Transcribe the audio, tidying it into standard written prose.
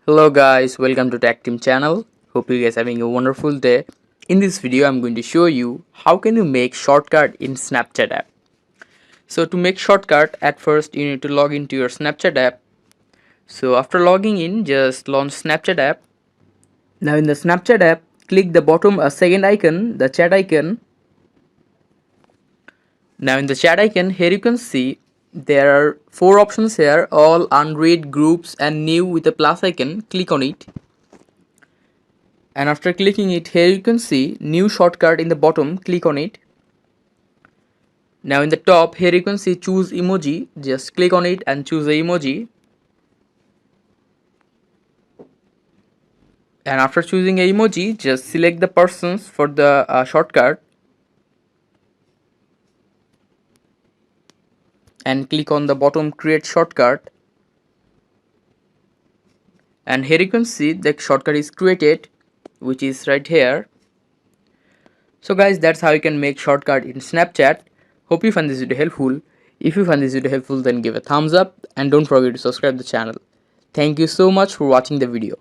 Hello guys, welcome to Tech Team channel. Hope you guys having a wonderful day. In this video, I'm going to show you how can you make shortcut in Snapchat app. So to make shortcut, at first you need to log into your Snapchat app. So after logging in, just launch Snapchat app. Now in the Snapchat app, click the bottom second icon, the chat icon. Now in the chat icon, here you can see there are four options here, all, unread, groups and new with a plus icon. Click on it. And after clicking it, here you can see new shortcut in the bottom. Click on it. Now in the top here you can see choose emoji. Just click on it and choose the emoji. And after choosing a emoji, just select the persons for the shortcut and click on the bottom create shortcut. And here you can see the shortcut is created, which is right here. So guys, that's how you can make shortcut in Snapchat. Hope you find this video helpful. If you find this video helpful, then give a thumbs up and don't forget to subscribe the channel. Thank you so much for watching the video.